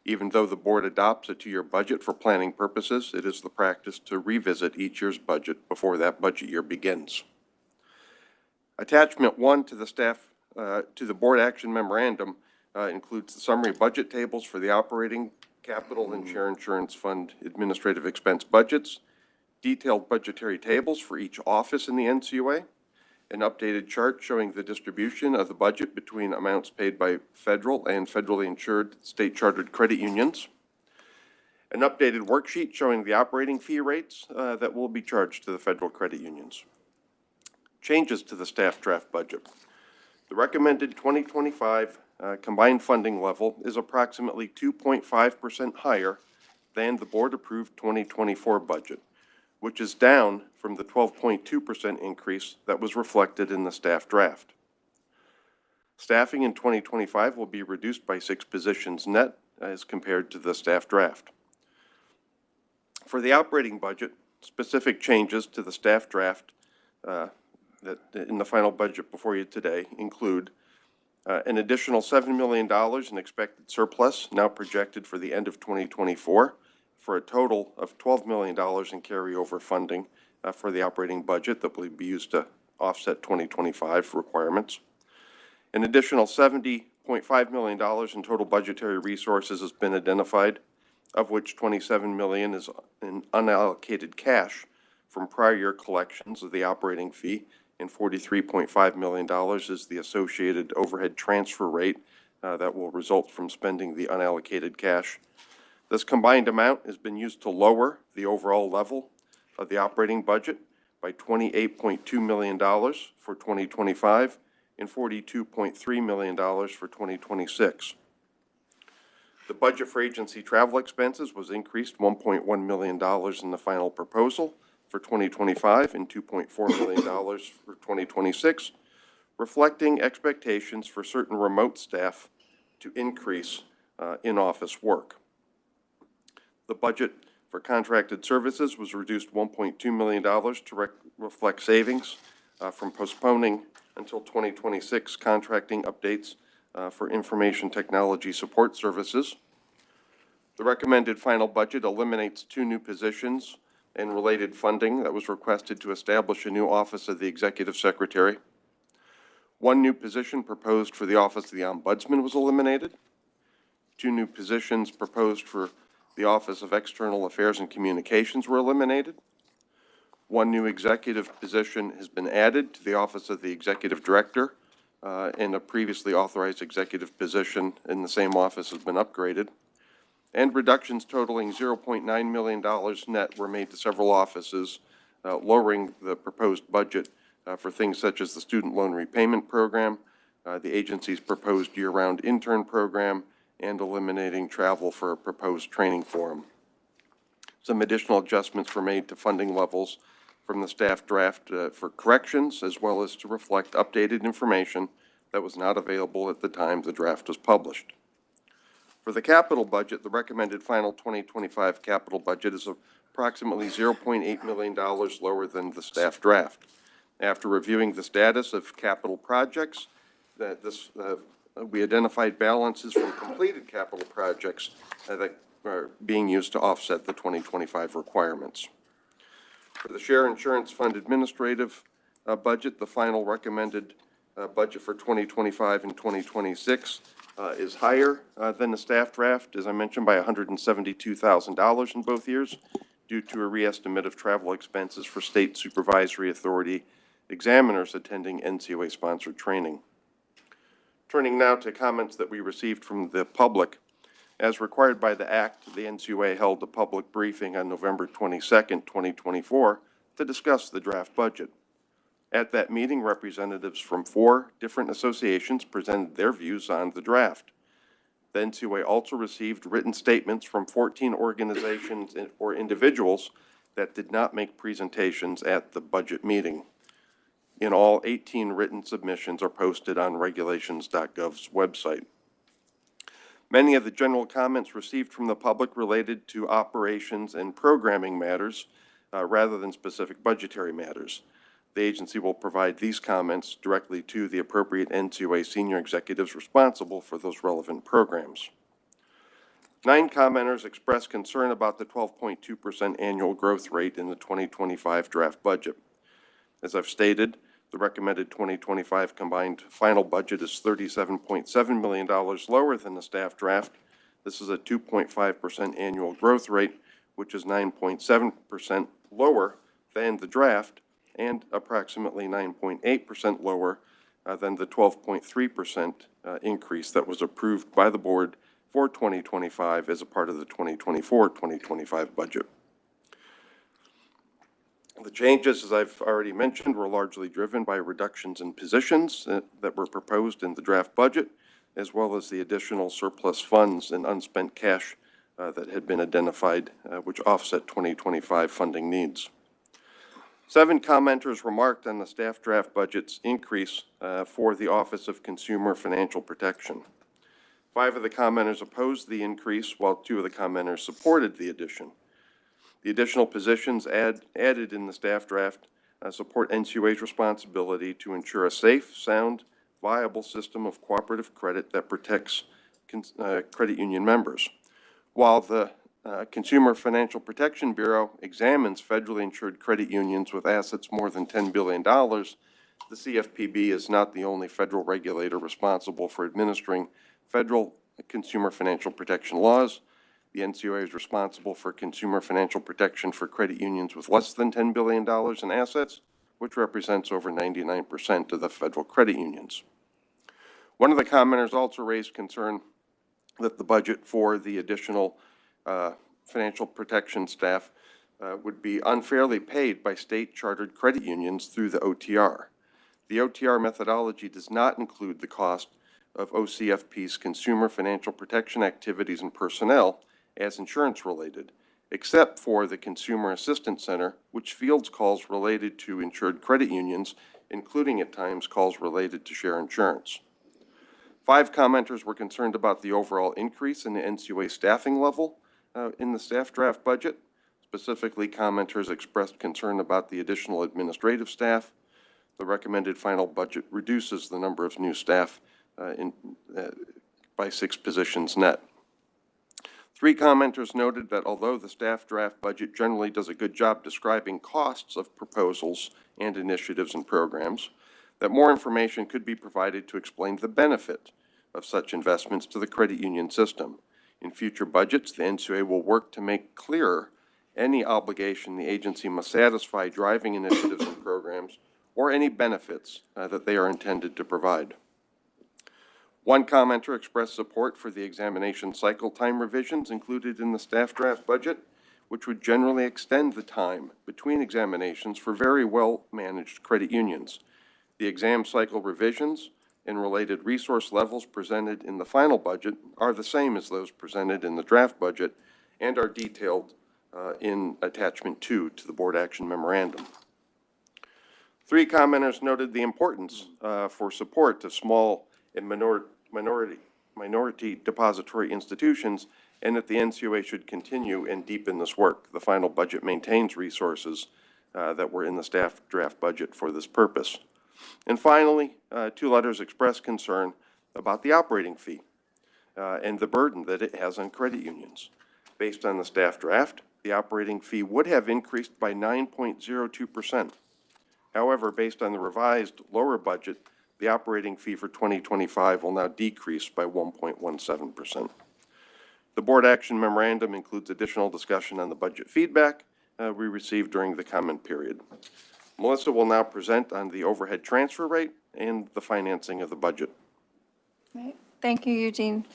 S6: Even though the board adopts a 2-year budget for planning purposes, it is the practice to revisit each year's budget before that budget year begins. Attachment 1 to the board action memorandum includes the summary budget tables for the operating, capital, and share insurance fund administrative expense budgets, detailed budgetary tables for each office in the NCUA, an updated chart showing the distribution of the budget between amounts paid by federal and federally insured state-chartered credit unions, an updated worksheet showing the operating fee rates that will be charged to the federal credit unions. Changes to the staff draft budget. The recommended 2025 combined funding level is approximately 2.5% higher than the board-approved 2024 budget, which is down from the 12.2% increase that was reflected in the staff draft. Staffing in 2025 will be reduced by 6 positions net as compared to the staff draft. For the operating budget, specific changes to the staff draft that in the final budget before you today include an additional $7 million in expected surplus now projected for the end of 2024 for a total of $12 million in carryover funding for the operating budget that will be used to offset 2025 requirements. An additional $70.5 million in total budgetary resources has been identified of which $27 million is in unallocated cash from prior year collections of the operating fee, and $43.5 million is the associated overhead transfer rate that will result from spending the unallocated cash. This combined amount has been used to lower the overall level of the operating budget by $28.2 million for 2025 and $42.3 million for 2026. The budget for agency travel expenses was increased $1.1 million in the final proposal for 2025 and $2.4 million for 2026, reflecting expectations for certain remote staff to increase in-office work. The budget for contracted services was reduced $1.2 million to reflect savings from postponing until 2026 contracting updates for information technology support services. The recommended final budget eliminates 2 new positions and related funding that was requested to establish a new Office of the Executive Secretary. 1 new position proposed for the Office of the Ombudsman was eliminated. 2 new positions proposed for the Office of External Affairs and Communications were eliminated. 1 new executive position has been added to the Office of the Executive Director, and a previously authorized executive position in the same office has been upgraded. And reductions totaling $0.9 million net were made to several offices, lowering the proposed budget for things such as the Student Loan Repayment Program, the agency's proposed year-round intern program, and eliminating travel for a proposed training forum. Some additional adjustments were made to funding levels from the staff draft for corrections, as well as to reflect updated information that was not available at the time the draft was published. For the capital budget, the recommended final 2025 capital budget is approximately $0.8 million lower than the staff draft. After reviewing the status of capital projects, we identified balances from completed capital projects that are being used to offset the 2025 requirements. For the Share Insurance Fund administrative budget, the final recommended budget for 2025 and 2026 is higher than the staff draft, as I mentioned, by $172,000 in both years, due to a reestimate of travel expenses for state supervisory authority examiners attending NCUA-sponsored training. Turning now to comments that we received from the public. As required by the Act, the NCUA held a public briefing on November 22nd, 2024, to discuss the draft budget. At that meeting, representatives from 4 different associations presented their views on the draft. The NCUA also received written statements from 14 organizations or individuals that did not make presentations at the budget meeting. In all, 18 written submissions are posted on regulations.gov's website. Many of the general comments received from the public related to operations and programming matters rather than specific budgetary matters. The agency will provide these comments directly to the appropriate NCUA senior executives responsible for those relevant programs. 9 commenters expressed concern about the 12.2% annual growth rate in the 2025 draft budget. As I've stated, the recommended 2025 combined final budget is $37.7 million lower than the staff draft. This is a 2.5% annual growth rate, which is 9.7% lower than the draft and approximately 9.8% lower than the 12.3% increase that was approved by the board for 2025 as a part of the 2024-2025 budget. The changes, as I've already mentioned, were largely driven by reductions in positions that were proposed in the draft budget, as well as the additional surplus funds and unspent cash that had been identified, which offset 2025 funding needs. 7 commenters remarked on the staff draft budget's increase for the Office of Consumer Financial Protection. 5 of the commenters opposed the increase, while 2 of the commenters supported the addition. The additional positions added in the staff draft support NCUA's responsibility to ensure a safe, sound, viable system of cooperative credit that protects credit union members. While the Consumer Financial Protection Bureau examines federally insured credit unions with assets more than $10 billion, the CFPB is not the only federal regulator responsible for administering federal consumer financial protection laws. The NCUA is responsible for consumer financial protection for credit unions with less than $10 billion in assets, which represents over 99% of the federal credit unions. One of the commenters also raised concern that the budget for the additional financial protection staff would be unfairly paid by state chartered credit unions through the OTR. The OTR methodology does not include the cost of OCFP's consumer financial protection activities and personnel as insurance-related, except for the Consumer Assistance Center, which fields calls related to insured credit unions, including at times calls related to share insurance. 5 commenters were concerned about the overall increase in the NCUA staffing level in the staff draft budget. Specifically, commenters expressed concern about the additional administrative staff. The recommended final budget reduces the number of new staff by 6 positions net. 3 commenters noted that although the staff draft budget generally does a good job describing costs of proposals and initiatives and programs, that more information could be provided to explain the benefit of such investments to the credit union system. In future budgets, the NCUA will work to make clearer any obligation the agency must satisfy driving initiatives and programs or any benefits that they are intended to provide. One commenter expressed support for the examination cycle time revisions included in the staff draft budget, which would generally extend the time between examinations for very well-managed credit unions. The exam cycle revisions and related resource levels presented in the final budget are the same as those presented in the draft budget and are detailed in Attachment 2 to the Board Action Memorandum. 3 commenters noted the importance for support to small and minority depository institutions and that the NCUA should continue and deepen this work. The final budget maintains resources that were in the staff draft budget for this purpose. And finally, 2 letters expressed concern about the operating fee and the burden that it has on credit unions. Based on the staff draft, the operating fee would have increased by 9.02%. However, based on the revised lower budget, the operating fee for 2025 will now decrease by 1.17%. The Board Action Memorandum includes additional discussion on the budget feedback we received during the comment period. Melissa will now present on the overhead transfer rate and the financing of the budget.
S8: Right. Thank you, Eugene.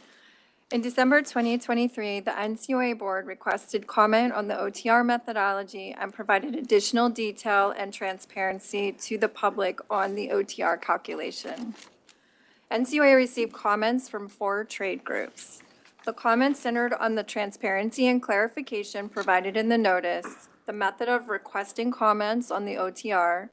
S8: In December 2023, the NCUA board requested comment on the OTR methodology and provided additional detail and transparency to the public on the OTR calculation. NCUA received comments from 4 trade groups. The comments centered on the transparency and clarification provided in the notice, the method of requesting comments on the OTR,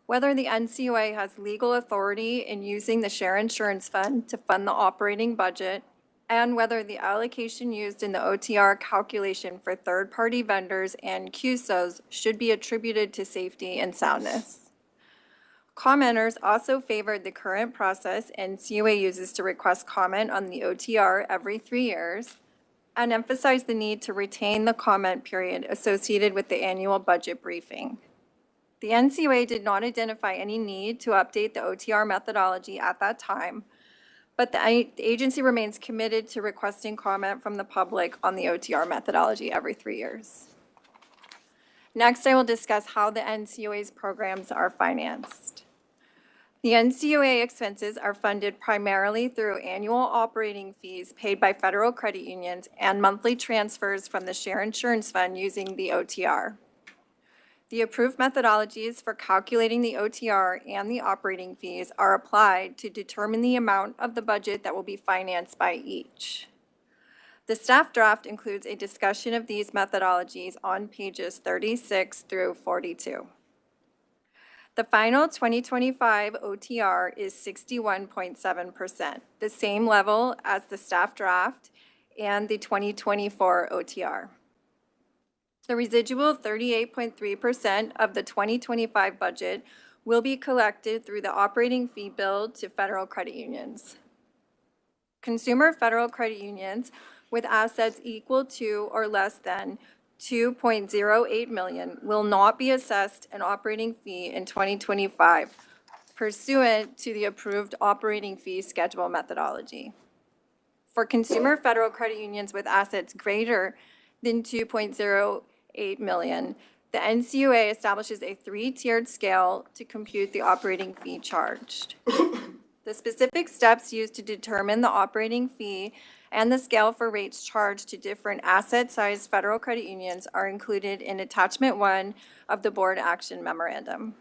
S8: whether the NCUA has legal authority in using the Share Insurance Fund to fund the operating budget, and whether the allocation used in the OTR calculation for third-party vendors and QSOs should be attributed to safety and soundness. Commenters also favored the current process NCUA uses to request comment on the OTR every 3 years, and emphasized the need to retain the comment period associated with the annual budget briefing. The NCUA did not identify any need to update the OTR methodology at that time, but the agency remains committed to requesting comment from the public on the OTR methodology every 3 years. Next, I will discuss how the NCUA's programs are financed. The NCUA expenses are funded primarily through annual operating fees paid by federal credit unions and monthly transfers from the Share Insurance Fund using the OTR. The approved methodologies for calculating the OTR and the operating fees are applied to determine the amount of the budget that will be financed by each. The staff draft includes a discussion of these methodologies on pages 36 through 42. The final 2025 OTR is 61.7%, the same level as the staff draft and the 2024 OTR. The residual 38.3% of the 2025 budget will be collected through the operating fee billed to federal credit unions. Consumer federal credit unions with assets equal to or less than $2.08 million will not be assessed an operating fee in 2025 pursuant to the approved operating fee schedule methodology. For consumer federal credit unions with assets greater than 2.08 million, the NCUA establishes a three-tiered scale to compute the operating fee charged. The specific steps used to determine the operating fee and the scale for rates charged to different asset-sized federal credit unions are included in Attachment 1 of the Board Action Memorandum.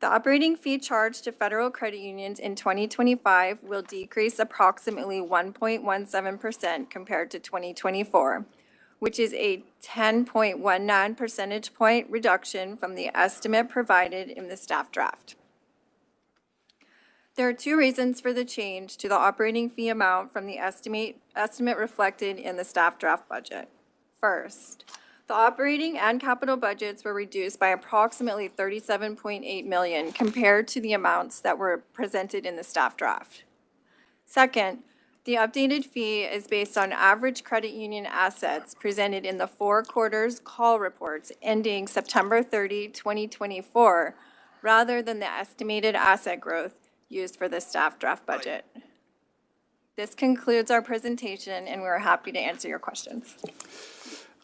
S8: The operating fee charged to federal credit unions in 2025 will decrease approximately 1.17% compared to 2024, which is a 10.19 percentage point reduction from the estimate provided in the staff draft. There are two reasons for the change to the operating fee amount from the estimate reflected in the staff draft budget. First, the operating and capital budgets were reduced by approximately $37.8 million compared to the amounts that were presented in the staff draft. Second, the updated fee is based on average credit union assets presented in the 4 quarters call reports ending September 30, 2024, rather than the estimated asset growth used for the staff draft budget. This concludes our presentation, and we're happy to answer your questions.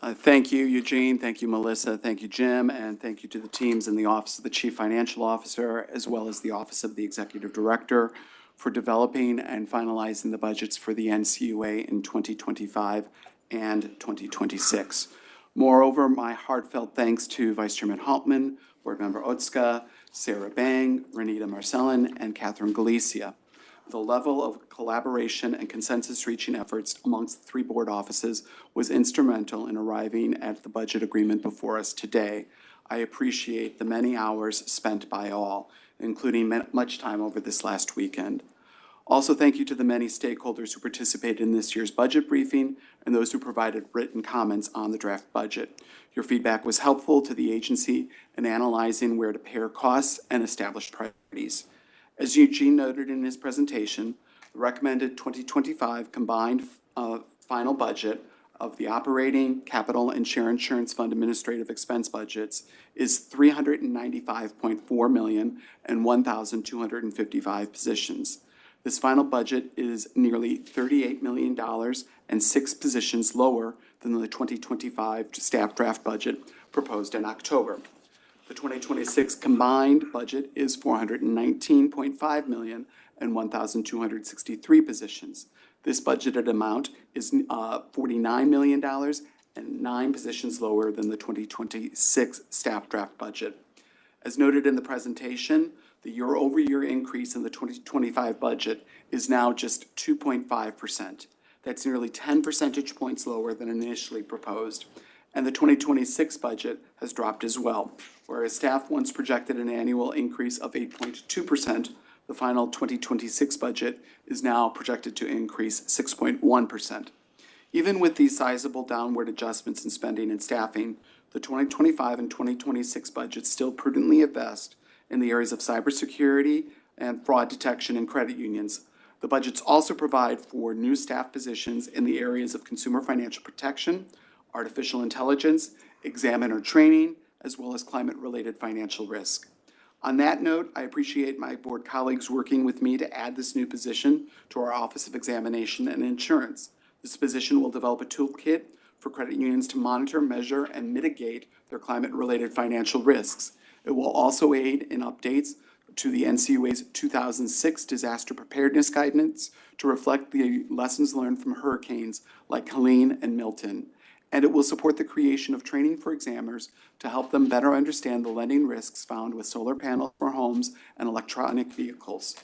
S2: Thank you, Eugene. Thank you, Melissa. Thank you, Jim. And thank you to the teams in the Office of the Chief Financial Officer, as well as the Office of the Executive Director, for developing and finalizing the budgets for the NCUA in 2025 and 2026. Moreover, my heartfelt thanks to Vice Chairman Haltman, Board Member Otska, Sarah Bang, Renita Marcellin, and Catherine Galicia. The level of collaboration and consensus-reaching efforts amongst the 3 board offices was instrumental in arriving at the budget agreement before us today. I appreciate the many hours spent by all, including much time over this last weekend. Also, thank you to the many stakeholders who participated in this year's budget briefing and those who provided written comments on the draft budget. Your feedback was helpful to the agency in analyzing where to pare costs and establish priorities. As Eugene noted in his presentation, the recommended 2025 combined final budget of the operating, capital, and share insurance fund administrative expense budgets is $395.4 million and 1,255 positions. This final budget is nearly $38 million and 6 positions lower than the 2025 staff draft budget proposed in October. The 2026 combined budget is $419.5 million and 1,263 positions. This budgeted amount is $49 million and 9 positions lower than the 2026 staff draft budget. As noted in the presentation, the year-over-year increase in the 2025 budget is now just 2.5%. That's nearly 10 percentage points lower than initially proposed. And the 2026 budget has dropped as well. Whereas staff once projected an annual increase of 8.2%, the final 2026 budget is now projected to increase 6.1%. Even with these sizable downward adjustments in spending and staffing, the 2025 and 2026 budgets still prudently invest in the areas of cybersecurity and fraud detection in credit unions. The budgets also provide for new staff positions in the areas of consumer financial protection, artificial intelligence, examiner training, as well as climate-related financial risk. On that note, I appreciate my board colleagues working with me to add this new position to our Office of Examination and Insurance. This position will develop a toolkit for credit unions to monitor, measure, and mitigate their climate-related financial risks. It will also aid in updates to the NCUA's 2006 disaster preparedness guidance to reflect the lessons learned from hurricanes like Helene and Milton. And it will support the creation of training for examiners to help them better understand the lending risks found with solar panels for homes and electronic vehicles.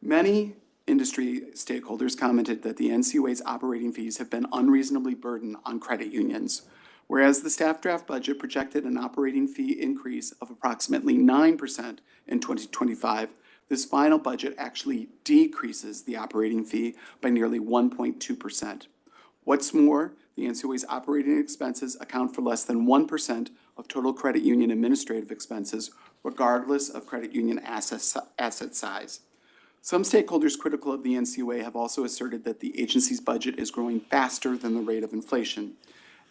S2: Many industry stakeholders commented that the NCUA's operating fees have been unreasonably burdened on credit unions. Whereas the staff draft budget projected an operating fee increase of approximately 9% in 2025, this final budget actually decreases the operating fee by nearly 1.2%. What's more, the NCUA's operating expenses account for less than 1% of total credit union administrative expenses, regardless of credit union asset size. Some stakeholders critical of the NCUA have also asserted that the agency's budget is growing faster than the rate of inflation.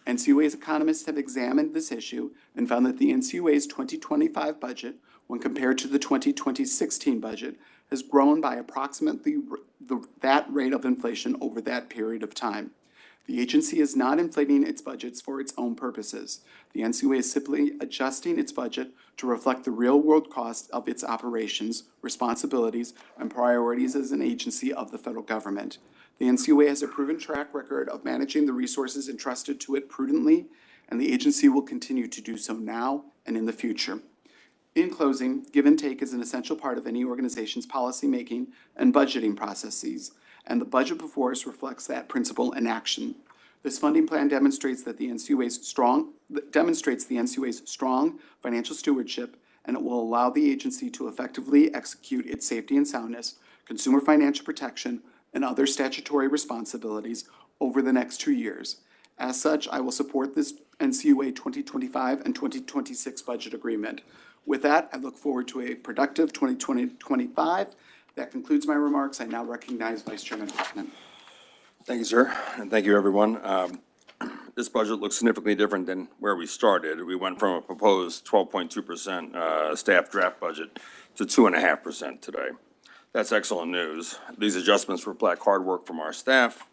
S2: NCUA's economists have examined this issue and found that the NCUA's 2025 budget, when compared to the 2016 budget, has grown by approximately that rate of inflation over that period of time. The agency is not inflating its budgets for its own purposes. The NCUA is simply adjusting its budget to reflect the real-world cost of its operations, responsibilities, and priorities as an agency of the federal government. The NCUA has a proven track record of managing the resources entrusted to it prudently, and the agency will continue to do so now and in the future. In closing, give and take is an essential part of any organization's policymaking and budgeting processes, and the budget before us reflects that principle in action. This funding plan demonstrates the NCUA's strong financial stewardship, and it will allow the agency to effectively execute its safety and soundness, consumer financial protection, and other statutory responsibilities over the next 2 years. As such, I will support this NCUA 2025 and 2026 budget agreement. With that, I look forward to a productive 2025. That concludes my remarks. I now recognize Vice Chairman Hoffman.
S3: Thank you, sir, and thank you, everyone. This budget looks significantly different than where we started. We went from a proposed 12.2% staff draft budget to 2.5% today. That's excellent news. These adjustments reflect hard work from our staff,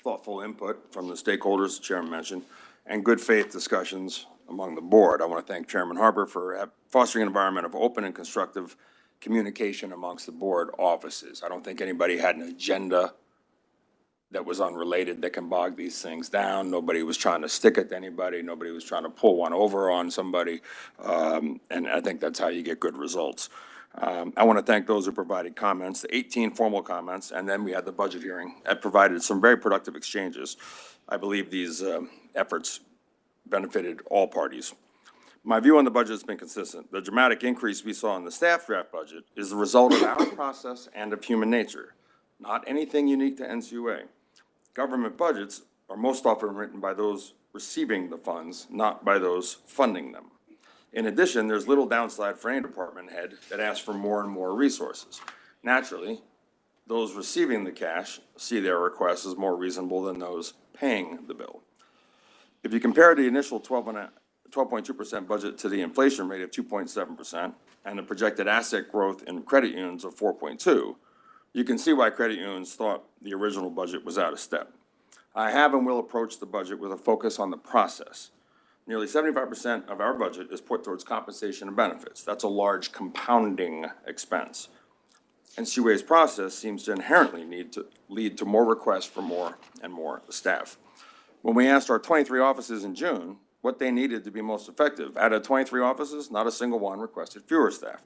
S3: thoughtful input from the stakeholders the chairman mentioned, and good faith discussions among the board. I want to thank Chairman Harper for fostering an environment of open and constructive communication amongst the board offices. I don't think anybody had an agenda that was unrelated that can bog these things down. Nobody was trying to stick it to anybody. Nobody was trying to pull one over on somebody. And I think that's how you get good results. I want to thank those who provided comments, the 18 formal comments, and then we had the budget hearing that provided some very productive exchanges. I believe these efforts benefited all parties. My view on the budget has been consistent. The dramatic increase we saw in the staff draft budget is the result of our process and of human nature, not anything unique to NCUA. Government budgets are most often written by those receiving the funds, not by those funding them. In addition, there's little downside for any department head that asks for more and more resources. Naturally, those receiving the cash see their requests as more reasonable than those paying the bill. If you compare the initial 12.2% budget to the inflation rate of 2.7% and the projected asset growth in credit unions of 4.2%, you can see why credit unions thought the original budget was out of step. I have and will approach the budget with a focus on the process. Nearly 75% of our budget is put towards compensation and benefits. That's a large compounding expense. NCUA's process seems to inherently need to lead to more requests for more and more staff. When we asked our 23 offices in June what they needed to be most effective, out of 23 offices, not a single one requested fewer staff.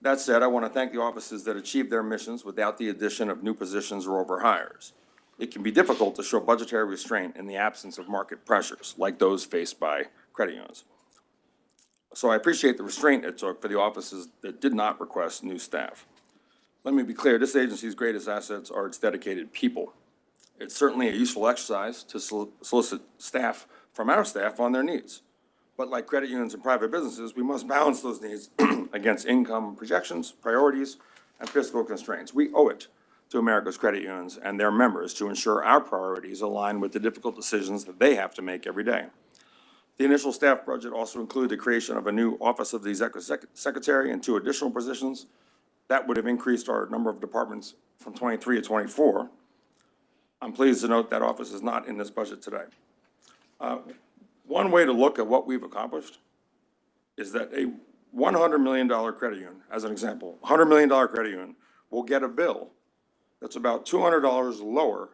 S3: That said, I want to thank the offices that achieved their missions without the addition of new positions or overhires. It can be difficult to show budgetary restraint in the absence of market pressures, like those faced by credit unions. So I appreciate the restraint it took for the offices that did not request new staff. Let me be clear, this agency's greatest assets are its dedicated people. It's certainly a useful exercise to solicit staff from our staff on their needs. But like credit unions and private businesses, we must balance those needs against income projections, priorities, and fiscal constraints. We owe it to America's credit unions and their members to ensure our priorities align with the difficult decisions that they have to make every day. The initial staff budget also included the creation of a new Office of the Executive Secretary and 2 additional positions. That would have increased our number of departments from 23 to 24. I'm pleased to note that office is not in this budget today. One way to look at what we've accomplished is that a $100 million credit union, as an example, $100 million credit union will get a bill that's about $200 lower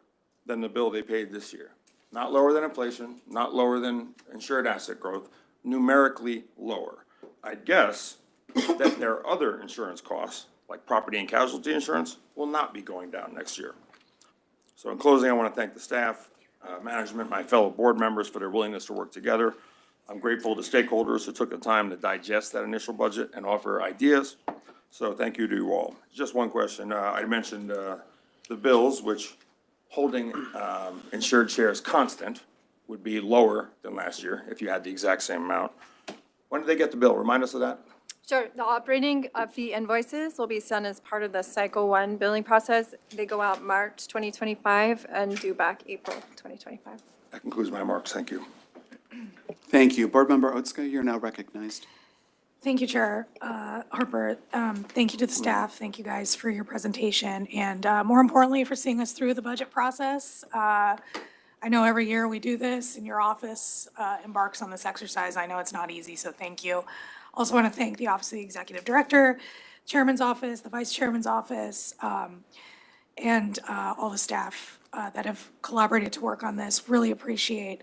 S3: than the bill they paid this year. Not lower than inflation, not lower than insured asset growth, numerically lower. I'd guess that their other insurance costs, like property and casualty insurance, will not be going down next year. So in closing, I want to thank the staff, management, my fellow board members for their willingness to work together. I'm grateful to stakeholders who took the time to digest that initial budget and offer ideas. So thank you to you all. Just one question. I mentioned the bills, which holding insured shares constant would be lower than last year if you had the exact same amount. When did they get the bill? Remind us of that.
S8: Sure. The operating fee invoices will be sent as part of the Cycle 1 billing process. They go out March 2025 and due back April 2025.
S3: That concludes my remarks. Thank you.
S2: Thank you. Board Member Otska, you're now recognized.
S1: Thank you, Chair Harper. Thank you to the staff. Thank you guys for your presentation, and more importantly, for seeing us through the budget process. I know every year we do this, and your office embarks on this exercise. I know it's not easy, so thank you. Also want to thank the Office of the Executive Director, Chairman's Office, the Vice Chairman's Office, and all the staff that have collaborated to work on this. Really appreciate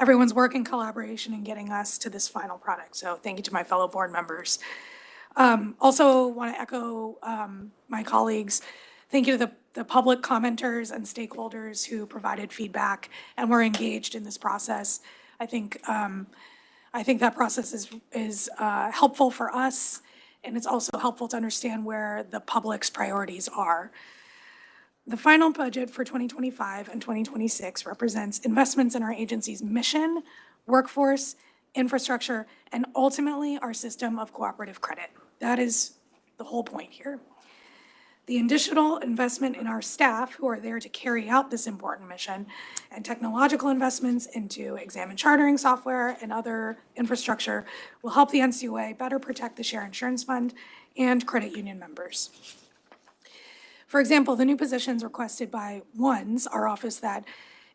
S1: everyone's work in collaboration in getting us to this final product. So thank you to my fellow board members. Also want to echo my colleagues. Thank you to the public commenters and stakeholders who provided feedback and were engaged in this process. I think that process is helpful for us, and it's also helpful to understand where the public's priorities are. The final budget for 2025 and 2026 represents investments in our agency's mission, workforce, infrastructure, and ultimately our system of cooperative credit. That is the whole point here. The additional investment in our staff who are there to carry out this important mission, and technological investments into exam and chartering software and other infrastructure will help the NCUA better protect the Share Insurance Fund and credit union members. For example, the new positions requested by ONES, our office that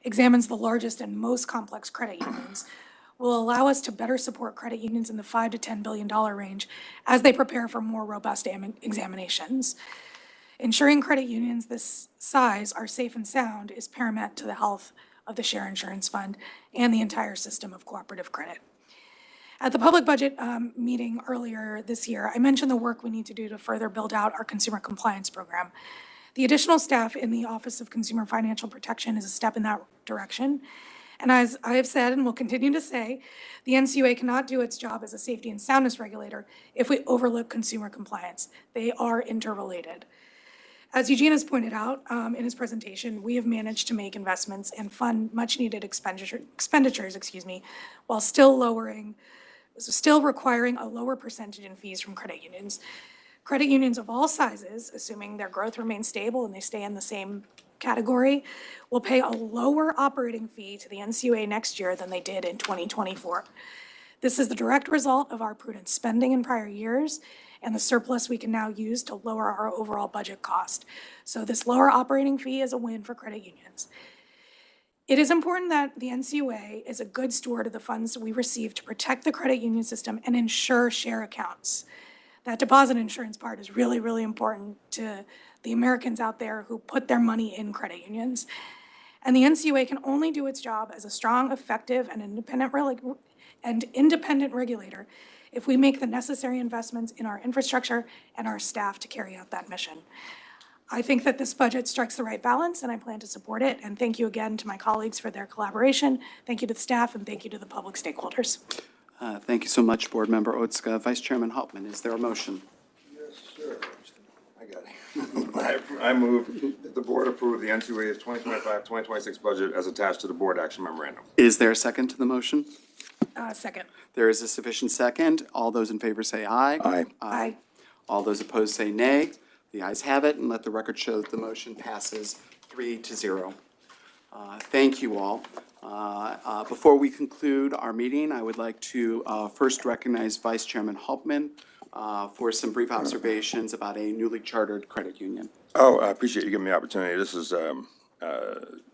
S1: examines the largest and most complex credit unions, will allow us to better support credit unions in the $5 to $10 billion range as they prepare for more robust examinations. Ensuring credit unions this size are safe and sound is paramount to the health of the Share Insurance Fund and the entire system of cooperative credit. At the public budget meeting earlier this year, I mentioned the work we need to do to further build out our consumer compliance program. The additional staff in the Office of Consumer Financial Protection is a step in that direction. And as I have said and will continue to say, the NCUA cannot do its job as a safety and soundness regulator if we overlook consumer compliance. They are interrelated. As Eugene has pointed out in his presentation, we have managed to make investments and fund much-needed expenditures, while still requiring a lower percentage in fees from credit unions. Credit unions of all sizes, assuming their growth remains stable and they stay in the same category, will pay a lower operating fee to the NCUA next year than they did in 2024. This is the direct result of our prudent spending in prior years and the surplus we can now use to lower our overall budget cost. So this lower operating fee is a win for credit unions. It is important that the NCUA is a good steward of the funds we receive to protect the credit union system and ensure share accounts. That deposit insurance part is really, really important to the Americans out there who put their money in credit unions. And the NCUA can only do its job as a strong, effective, and independent regulator if we make the necessary investments in our infrastructure and our staff to carry out that mission. I think that this budget strikes the right balance, and I plan to support it. And thank you again to my colleagues for their collaboration. Thank you to the staff, and thank you to the public stakeholders.
S7: Thank you so much, Board Member Otska. Vice Chairman Hauptman, is there a motion?
S3: Yes, sir. I got it. I move that the board approve the NCUA's 2025-2026 budget as attached to the board action memorandum.
S7: Is there a second to the motion?
S1: Second.
S7: There is a sufficient second. All those in favor say aye.
S3: Aye.
S1: Aye.
S7: All those opposed say nay. The ayes have it, and let the record show that the motion passes 3-0. Thank you all. Before we conclude our meeting, I would like to first recognize Vice Chairman Hauptman for some brief observations about a newly chartered credit union.
S3: Oh, I appreciate you giving me the opportunity. This is,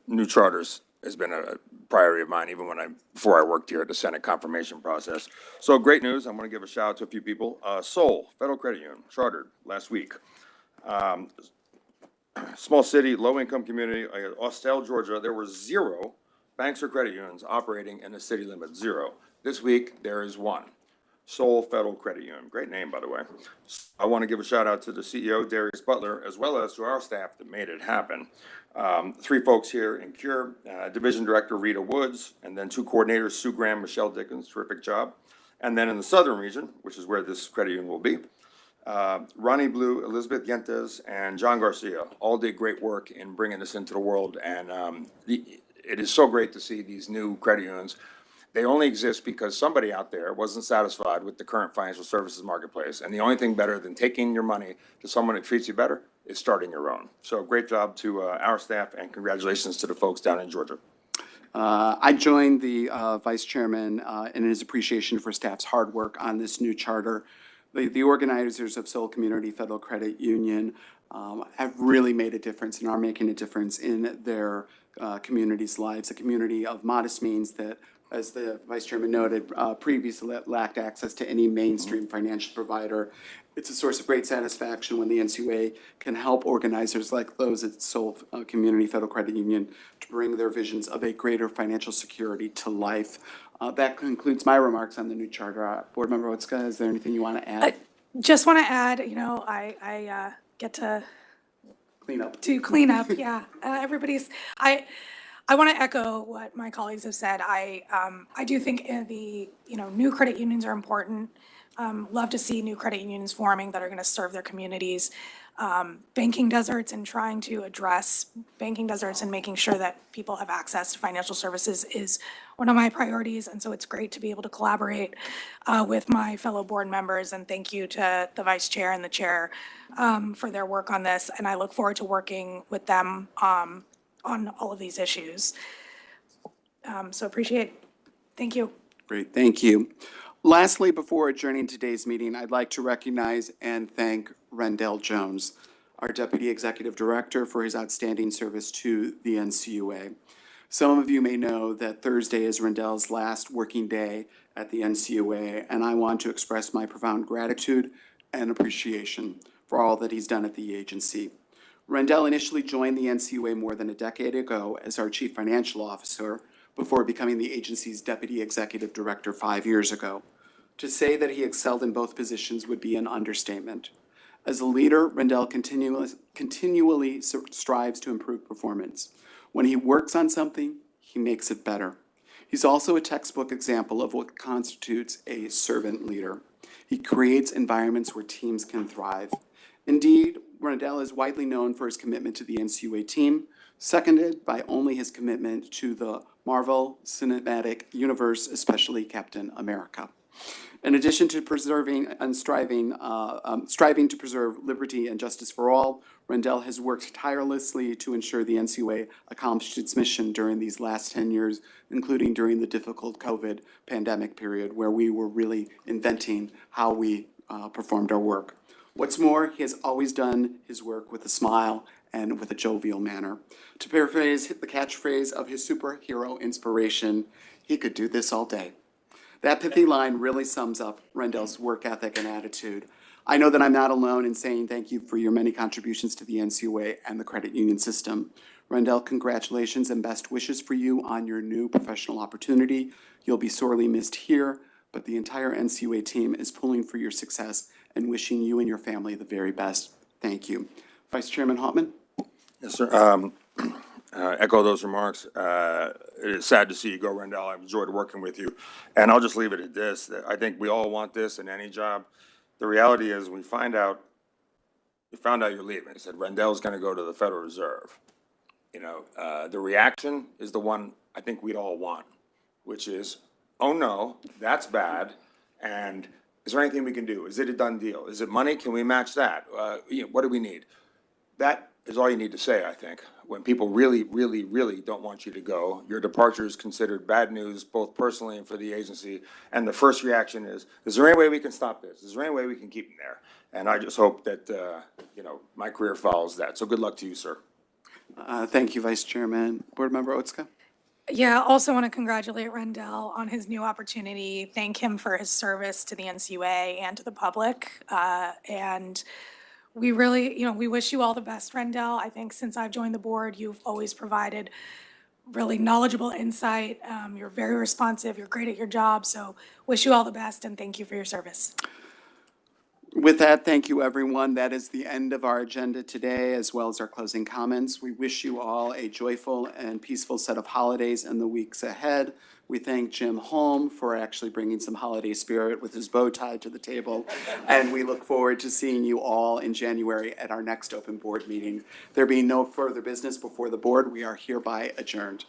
S3: new charters has been a priority of mine, even before I worked here at the Senate confirmation process. So great news. I'm going to give a shout out to a few people. Seoul Federal Credit Union, chartered last week. Small city, low-income community, Austell, Georgia, there were 0 banks or credit unions operating in the city limit, 0. This week, there is 1. Seoul Federal Credit Union. Great name, by the way. I want to give a shout out to the CEO, Darius Butler, as well as to our staff that made it happen. 3 folks here in Cure, Division Director Rita Woods, and then 2 coordinators, Sue Graham, Michelle Dickens, terrific job. And then in the southern region, which is where this credit union will be, Ronnie Blue, Elizabeth Yentes, and John Garcia all did great work in bringing this into the world. And it is so great to see these new credit unions. They only exist because somebody out there wasn't satisfied with the current financial services marketplace. And the only thing better than taking your money to someone that treats you better is starting your own. So great job to our staff, and congratulations to the folks down in Georgia.
S7: I joined the vice chairman in his appreciation for staff's hard work on this new charter. The organizers of Seoul Community Federal Credit Union have really made a difference and are making a difference in their communities' lives, a community of modest means that, as the vice chairman noted, previously lacked access to any mainstream financial provider. It's a source of great satisfaction when the NCUA can help organizers like those at Seoul Community Federal Credit Union to bring their visions of a greater financial security to life. That concludes my remarks on the new charter. Board Member Otska, is there anything you want to add?
S1: Just want to add, I get to clean up, yeah. I want to echo what my colleagues have said. I do think new credit unions are important. Love to see new credit unions forming that are going to serve their communities. Banking deserts and trying to address banking deserts and making sure that people have access to financial services is one of my priorities. And so it's great to be able to collaborate with my fellow board members. And thank you to the vice chair and the chair for their work on this. And I look forward to working with them on all of these issues. So appreciate, thank you.
S7: Great, thank you. Lastly, before adjourning today's meeting, I'd like to recognize and thank Rendell Jones, our Deputy Executive Director, for his outstanding service to the NCUA. Some of you may know that Thursday is Rendell's last working day at the NCUA, and I want to express my profound gratitude and appreciation for all that he's done at the agency. Rendell initially joined the NCUA more than a decade ago as our Chief Financial Officer before becoming the agency's Deputy Executive Director 5 years ago. To say that he excelled in both positions would be an understatement. As a leader, Rendell continually strives to improve performance. When he works on something, he makes it better. He's also a textbook example of what constitutes a servant leader. He creates environments where teams can thrive. Indeed, Rendell is widely known for his commitment to the NCUA team, seconded by only his commitment to the Marvel Cinematic Universe, especially Captain America. In addition to preserving and striving to preserve liberty and justice for all, Rendell has worked tirelessly to ensure the NCUA accomplished its mission during these last 10 years, including during the difficult COVID pandemic period, where we were really inventing how we performed our work. What's more, he has always done his work with a smile and with a jovial manner. To paraphrase the catchphrase of his superhero inspiration, he could do this all day. That pithy line really sums up Rendell's work ethic and attitude. I know that I'm not alone in saying thank you for your many contributions to the NCUA and the credit union system. Rendell, congratulations and best wishes for you on your new professional opportunity. You'll be sorely missed here, but the entire NCUA team is pulling for your success and wishing you and your family the very best. Thank you. Vice Chairman Hauptman?
S3: Yes, sir. Echo those remarks. It is sad to see you go, Rendell. I've enjoyed working with you. And I'll just leave it at this, that I think we all want this in any job. The reality is we found out you're leaving. He said, Rendell's going to go to the Federal Reserve. The reaction is the one I think we'd all want, which is, oh no, that's bad. And is there anything we can do? Is it a done deal? Is it money? Can we match that? What do we need? That is all you need to say, I think. When people really, really, really don't want you to go, your departure is considered bad news, both personally and for the agency. And the first reaction is there any way we can stop this? Is there any way we can keep him there? And I just hope that, my career follows that. So good luck to you, sir.
S7: Thank you, Vice Chairman. Board Member Otska?
S1: Yeah, also want to congratulate Rendell on his new opportunity. Thank him for his service to the NCUA and to the public. And we really, we wish you all the best, Rendell. I think since I've joined the board, you've always provided really knowledgeable insight. You're very responsive. You're great at your job. So wish you all the best and thank you for your service.
S7: With that, thank you, everyone. That is the end of our agenda today, as well as our closing comments. We wish you all a joyful and peaceful set of holidays in the weeks ahead. We thank Jim Holm for actually bringing some holiday spirit with his bow tied to the table. And we look forward to seeing you all in January at our next open board meeting. There being no further business before the board, we are hereby adjourned.